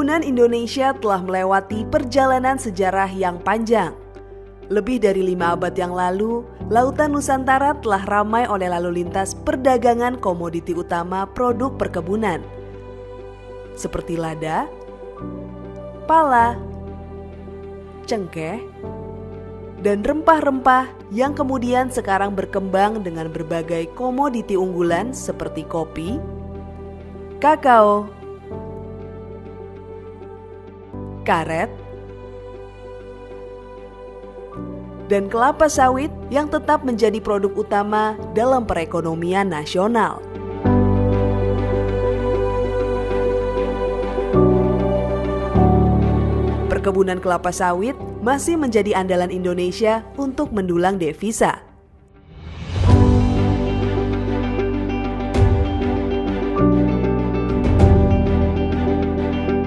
Perkebunan Indonesia telah melewati perjalanan sejarah yang panjang. Lebih dari 5 abad yang lalu, lautan Nusantara telah ramai oleh lalu lintas perdagangan komoditi utama produk perkebunan. Seperti lada, pala, cengkeh, dan rempah-rempah yang kemudian sekarang berkembang dengan berbagai komoditi unggulan seperti kopi, kakao, karet, dan kelapa sawit yang tetap menjadi produk utama dalam perekonomian nasional. Perkebunan kelapa sawit masih menjadi andalan Indonesia untuk mendulang devisa.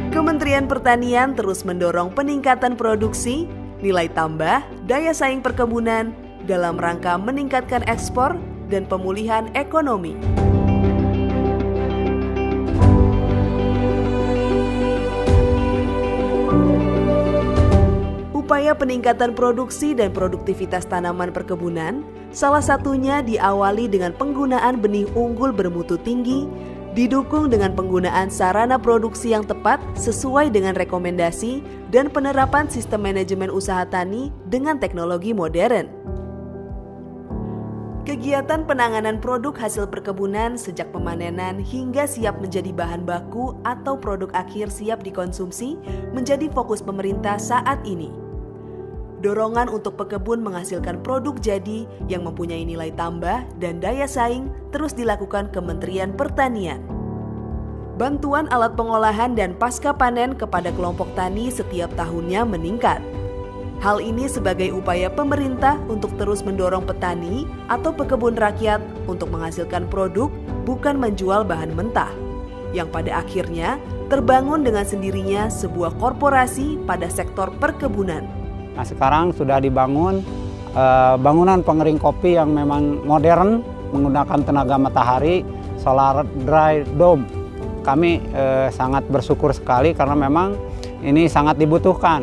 Kementerian Pertanian terus mendorong peningkatan produksi, nilai tambah, daya saing perkebunan dalam rangka meningkatkan ekspor dan pemulihan ekonomi. Upaya peningkatan produksi dan produktivitas tanaman perkebunan salah satunya diawali dengan penggunaan benih unggul bermutu tinggi, didukung dengan penggunaan sarana produksi yang tepat sesuai dengan rekomendasi dan penerapan sistem manajemen usaha tani dengan teknologi modern. Kegiatan penanganan produk hasil perkebunan sejak pemanenan hingga siap menjadi bahan baku atau produk akhir siap dikonsumsi menjadi fokus pemerintah saat ini. Dorongan untuk pekebun menghasilkan produk jadi yang mempunyai nilai tambah dan daya saing terus dilakukan Kementerian Pertanian. Bantuan alat pengolahan dan pasca panen kepada kelompok tani setiap tahunnya meningkat. Hal ini sebagai upaya pemerintah untuk terus mendorong petani atau pekebun rakyat untuk menghasilkan produk bukan menjual bahan mentah, yang pada akhirnya terbangun dengan sendirinya sebuah korporasi pada sektor perkebunan. Nah, sekarang sudah dibangun bangunan pengering kopi yang memang modern menggunakan tenaga matahari, solar dry dome. Kami sangat bersyukur sekali karena memang ini sangat dibutuhkan.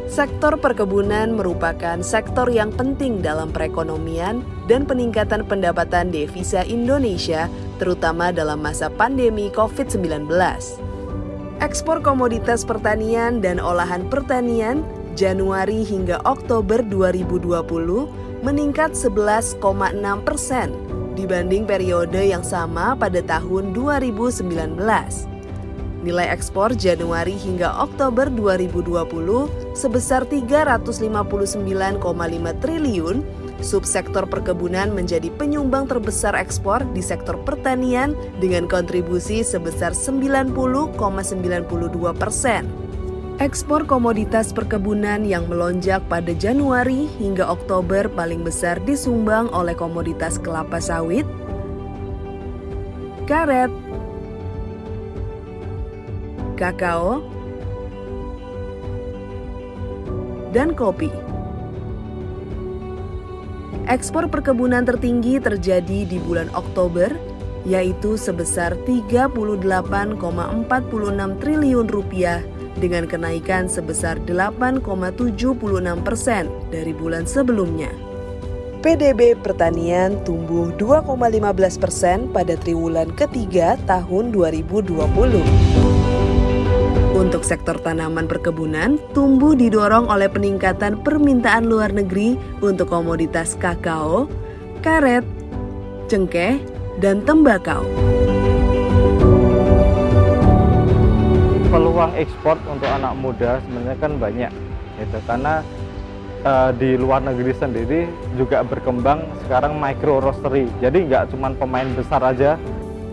Sektor perkebunan merupakan sektor yang penting dalam perekonomian dan peningkatan pendapatan devisa Indonesia, terutama dalam masa pandemi COVID-19. Ekspor komoditas pertanian dan olahan pertanian Januari hingga Oktober 2020 meningkat 11,6% dibanding periode yang sama pada tahun 2019. Nilai ekspor Januari hingga Oktober 2020 sebesar 359,5 triliun, subsektor perkebunan menjadi penyumbang terbesar ekspor di sektor pertanian dengan kontribusi sebesar 90,92%. Ekspor komoditas perkebunan yang melonjak pada Januari hingga Oktober paling besar disumbang oleh komoditas kelapa sawit, karet, kakao, dan kopi. Ekspor perkebunan tertinggi terjadi di bulan Oktober, yaitu sebesar 38,46 triliun rupiah dengan kenaikan sebesar 8,76% dari bulan sebelumnya. PDB pertanian tumbuh 2,15% pada triwulan ketiga tahun 2020. Untuk sektor tanaman perkebunan, tumbuh didorong oleh peningkatan permintaan luar negeri untuk komoditas kakao, karet, cengkeh, dan tembakau. Peluang ekspor untuk anak muda sebenarnya kan banyak, gitu. Karena di luar negeri sendiri juga berkembang sekarang micro roastery, jadi nggak cuma pemain besar aja.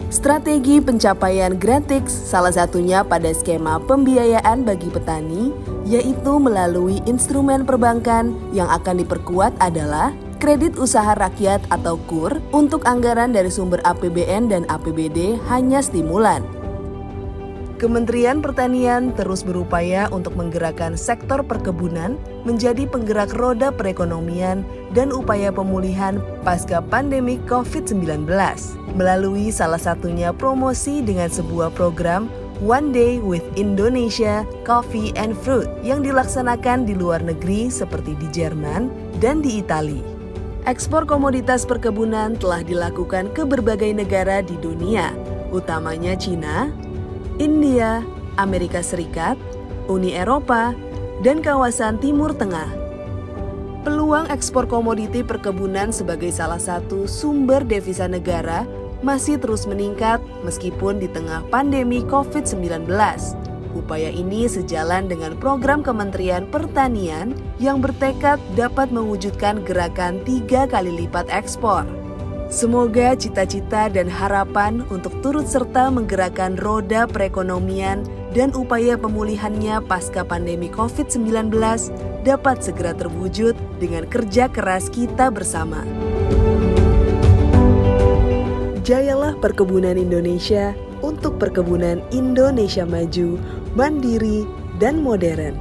Strategi pencapaian Grantix salah satunya pada skema pembiayaan bagi petani, yaitu melalui instrumen perbankan yang akan diperkuat adalah kredit usaha rakyat atau KUR untuk anggaran dari sumber APBN dan APBD hanya stimulan. Kementerian Pertanian terus berupaya untuk menggerakkan sektor perkebunan menjadi penggerak roda perekonomian dan upaya pemulihan pasca pandemi COVID-19 melalui salah satunya promosi dengan sebuah program One Day with Indonesia Coffee and Fruit yang dilaksanakan di luar negeri seperti di Jerman dan di Italia. Ekspor komoditas perkebunan telah dilakukan ke berbagai negara di dunia, utamanya Cina, India, Amerika Serikat, Uni Eropa, dan kawasan Timur Tengah. Peluang ekspor komoditi perkebunan sebagai salah satu sumber devisa negara masih terus meningkat meskipun di tengah pandemi COVID-19. Upaya ini sejalan dengan program Kementerian Pertanian yang bertekad dapat mewujudkan gerakan 3 kali lipat ekspor. Semoga cita-cita dan harapan untuk turut serta menggerakkan roda perekonomian dan upaya pemulihannya pasca pandemi COVID-19 dapat segera terwujud dengan kerja keras kita bersama. Jayalah perkebunan Indonesia untuk perkebunan Indonesia maju, mandiri, dan modern.